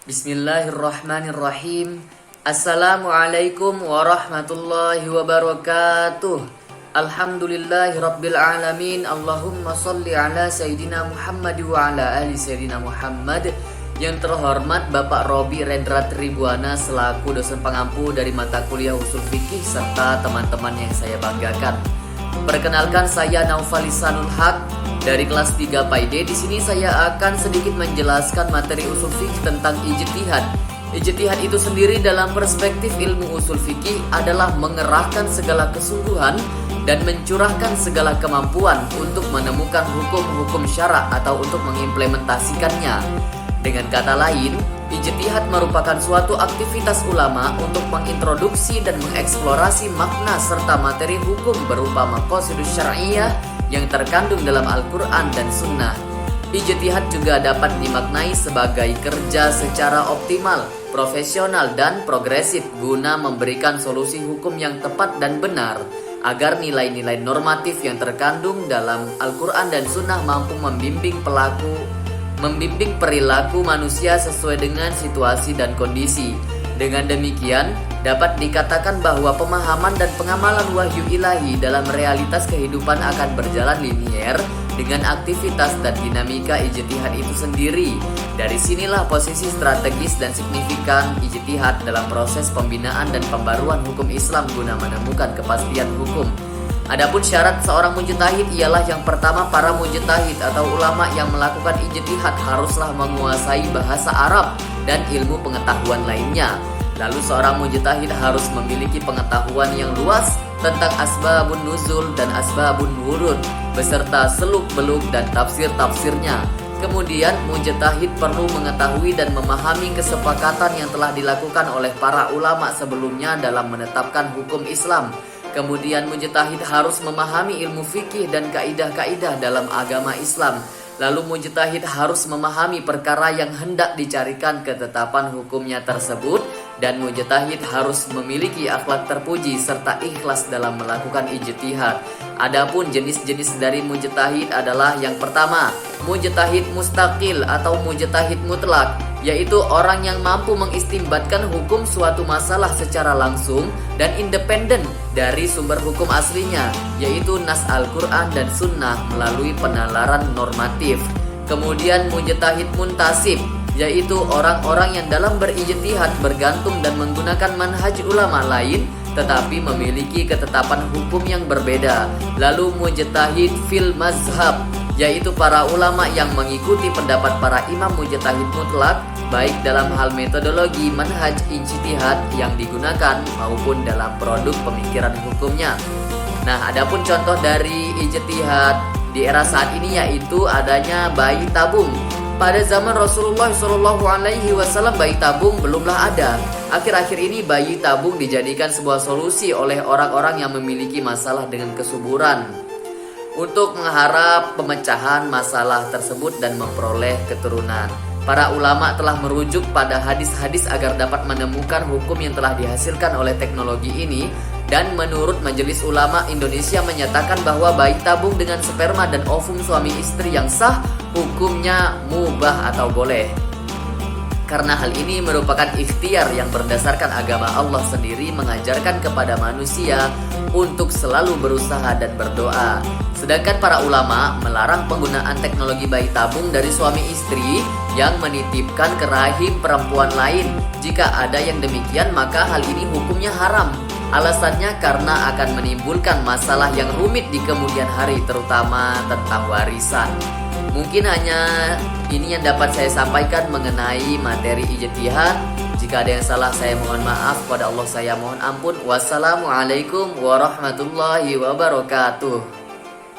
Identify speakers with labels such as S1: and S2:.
S1: Bismillahirrahmanirrahim. Assalamualaikum warahmatullahi wabarakatuh. Alhamdulillahirabbil alamin. Allahumma shalli ala sayidina Muhammad wa ala ali sayidina Muhammad. Yang terhormat Bapak Robi Rendra Tribuana selaku dosen pengampu dari mata kuliah usul fikih serta teman-teman yang saya banggakan. Perkenalkan, saya Naufal Lisanul Haq dari kelas 3 PAID. Di sini saya akan sedikit menjelaskan materi usul fikih tentang ijtihad. Ijtihad itu sendiri dalam perspektif ilmu usul fikih adalah mengerahkan segala kesungguhan dan mencurahkan segala kemampuan untuk menemukan hukum-hukum syara atau untuk mengimplementasikannya. Dengan kata lain, ijtihad merupakan suatu aktivitas ulama untuk mengintroduksi dan mengeksplorasi makna serta materi hukum berupa maqasidus syar'iyyah yang terkandung dalam Al-Quran dan Sunnah. Ijtihad juga dapat dimaknai sebagai kerja secara optimal, profesional, dan progresif guna memberikan solusi hukum yang tepat dan benar agar nilai-nilai normatif yang terkandung dalam Al-Quran dan Sunnah mampu membimbing perilaku manusia sesuai dengan situasi dan kondisi. Dengan demikian, dapat dikatakan bahwa pemahaman dan pengamalan wahyu ilahi dalam realitas kehidupan akan berjalan linier dengan aktivitas dan dinamika ijtihad itu sendiri. Dari sinilah posisi strategis dan signifikan ijtihad dalam proses pembinaan dan pembaruan hukum Islam guna menemukan kepastian hukum. Adapun syarat seorang mujtahid ialah yang pertama, para mujtahid atau ulama yang melakukan ijtihad haruslah menguasai bahasa Arab dan ilmu pengetahuan lainnya. Lalu seorang mujtahid harus memiliki pengetahuan yang luas tentang asbabun nuzul dan asbabun wurud beserta seluk-beluk dan tafsir-tafsirnya. Kemudian mujtahid perlu mengetahui dan memahami kesepakatan yang telah dilakukan oleh para ulama sebelumnya dalam menetapkan hukum Islam. Kemudian mujtahid harus memahami ilmu fikih dan kaidah-kaidah dalam agama Islam. Lalu mujtahid harus memahami perkara yang hendak dicarikan ketetapan hukumnya tersebut, dan mujtahid harus memiliki akhlak terpuji serta ikhlas dalam melakukan ijtihad. Adapun jenis-jenis dari mujtahid adalah yang pertama, mujtahid mustaqil atau mujtahid mutlak, yaitu orang yang mampu mengistimbatkan hukum suatu masalah secara langsung dan independen dari sumber hukum aslinya, yaitu nas Al-Quran dan Sunnah melalui penalaran normatif. Kemudian mujtahid muntasib, yaitu orang-orang yang dalam berijtihad bergantung dan menggunakan manhaj ulama lain tetapi memiliki ketetapan hukum yang berbeda. Lalu mujtahid fil mazhab, yaitu para ulama yang mengikuti pendapat para imam mujtahid mutlak baik dalam hal metodologi manhaj ijtihad yang digunakan maupun dalam produk pemikiran hukumnya. Nah, adapun contoh dari ijtihad di era saat ini yaitu adanya bayi tabung. Pada zaman Rasulullah SAW bayi tabung belumlah ada. Akhir-akhir ini bayi tabung dijadikan sebuah solusi oleh orang-orang yang memiliki masalah dengan kesuburan untuk mengharap pemecahan masalah tersebut dan memperoleh keturunan. Para ulama telah merujuk pada hadis-hadis agar dapat menemukan hukum yang telah dihasilkan oleh teknologi ini, dan menurut Majelis Ulama Indonesia menyatakan bahwa bayi tabung dengan sperma dan ovum suami istri yang sah hukumnya mubah atau boleh. Karena hal ini merupakan ikhtiar yang berdasarkan agama Allah sendiri mengajarkan kepada manusia untuk selalu berusaha dan berdoa. Sedangkan para ulama melarang penggunaan teknologi bayi tabung dari suami istri yang menitipkan ke rahim perempuan lain. Jika ada yang demikian, maka hal ini hukumnya haram. Alasannya karena akan menimbulkan masalah yang rumit di kemudian hari, terutama tentang warisan. Mungkin hanya ini yang dapat saya sampaikan mengenai materi ijtihad. Jika ada yang salah, saya mohon maaf. Pada Allah saya mohon ampun. Wassalamualaikum warahmatullahi wabarakatuh.